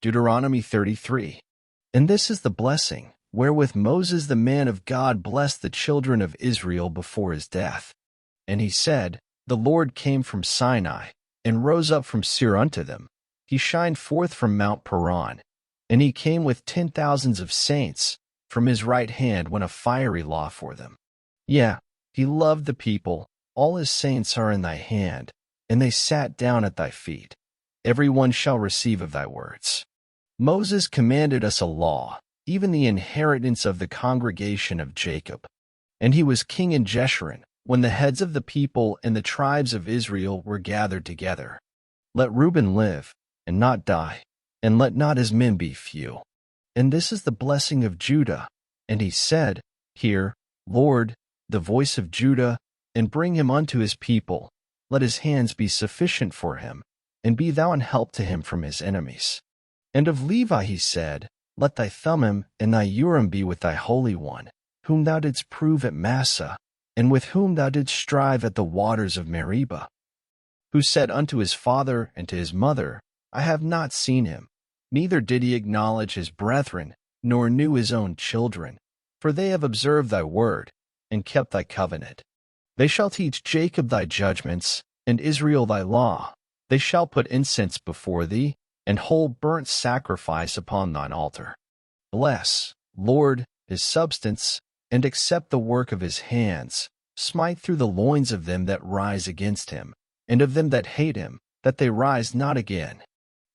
Deuteronomy 33. And this is the blessing, wherewith Moses the man of God blessed the children of Israel before his death. And he said, The Lord came from Sinai, and rose up from Seir unto them. He shined forth from Mount Paran, and he came with 10,000s of saints. From his right hand went a fiery law for them. Yea, he loved the people, all his saints are in thy hand, and they sat down at thy feet. Every one shall receive of thy words. Moses commanded us a law, even the inheritance of the congregation of Jacob. And he was king in Jeshurun, when the heads of the people and the tribes of Israel were gathered together. Let Reuben live, and not die, and let not his men be few. And this is the blessing of Judah. And he said, Hear, Lord, the voice of Judah, and bring him unto his people. Let his hands be sufficient for him, and be thou an help to him from his enemies. And of Levi he said, Let thy Thummim and thy Urim be with thy Holy One, whom thou didst prove at Massah, and with whom thou didst strive at the waters of Meribah. Who said unto his father and to his mother, I have not seen him, neither did he acknowledge his brethren, nor knew his own children, for they have observed thy word, and kept thy covenant. They shall teach Jacob thy judgments, and Israel thy law. They shall put incense before thee, and hold burnt sacrifice upon thine altar. Bless, Lord, his substance, and accept the work of his hands. Smite through the loins of them that rise against him, and of them that hate him, that they rise not again.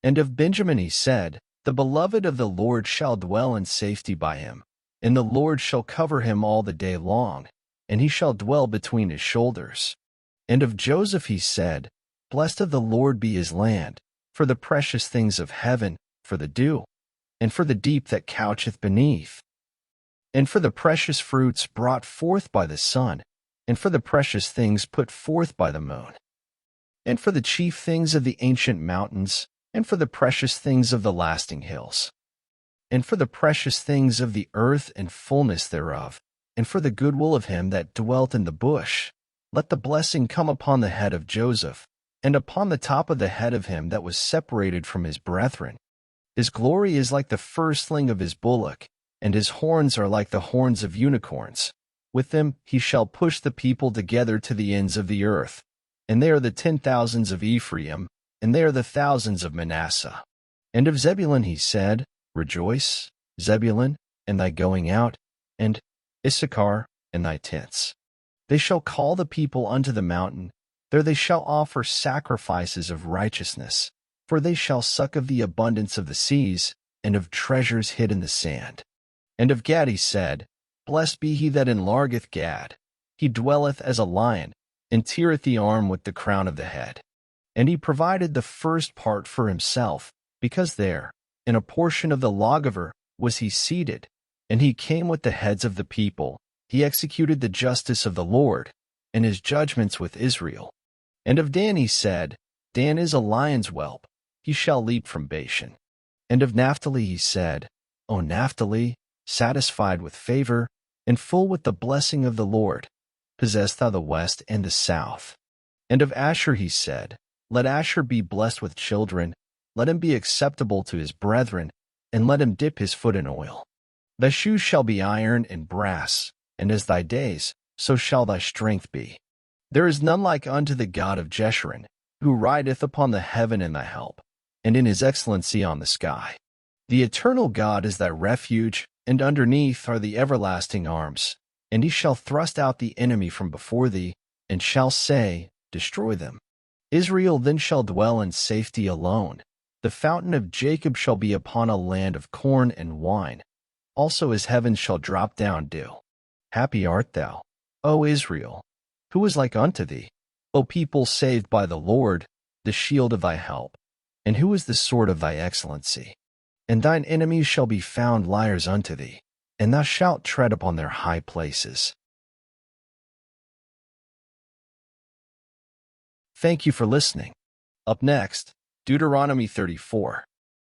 And of Benjamin he said, The beloved of the Lord shall dwell in safety by him, and the Lord shall cover him all the day long, and he shall dwell between his shoulders. And of Joseph he said, Blessed of the Lord be his land, for the precious things of heaven, for the dew, and for the deep that coucheth beneath, and for the precious fruits brought forth by the sun, and for the precious things put forth by the moon, and for the chief things of the ancient mountains, and for the precious things of the lasting hills, and for the precious things of the earth and fullness thereof, and for the goodwill of him that dwelt in the bush. Let the blessing come upon the head of Joseph, and upon the top of the head of him that was separated from his brethren. His glory is like the firstling of his bullock, and his horns are like the horns of unicorns. With them he shall push the people together to the ends of the earth. And they are the 10,000s of Ephraim, and they are the thousands of Manasseh. And of Zebulun he said, Rejoice, Zebulun, in thy going out, and Issachar, in thy tents. They shall call the people unto the mountain, there they shall offer sacrifices of righteousness, for they shall suck of the abundance of the seas, and of treasures hid in the sand. And of Gad he said, Blessed be he that enlargeth Gad. He dwelleth as a lion, and teareth the arm with the crown of the head. And he provided the first part for himself, because there, in a portion of the lawgiver, was he seated, and he came with the heads of the people. He executed the justice of the Lord, and his judgments with Israel. And of Dan he said, Dan is a lion's whelp, he shall leap from Bashan. And of Naphtali he said, O Naphtali, satisfied with favor, and full with the blessing of the Lord, possess thou the west and the south. And of Asher he said, Let Asher be blessed with children, let him be acceptable to his brethren, and let him dip his foot in oil. Thy shoes shall be iron and brass, and as thy days, so shall thy strength be. There is none like unto the God of Jeshurun, who rideth upon the heaven in thy help, and in his excellency on the sky. The eternal God is thy refuge, and underneath are the everlasting arms. And he shall thrust out the enemy from before thee, and shall say, Destroy them. Israel then shall dwell in safety alone. The fountain of Jacob shall be upon a land of corn and wine. Also his heavens shall drop down dew. Happy art thou, O Israel! Who is like unto thee, O people saved by the Lord, the shield of thy help? And who is the sword of thy excellency? And thine enemies shall be found liars unto thee, and thou shalt tread upon their high places. Thank you for listening. Up next, Deuteronomy 34.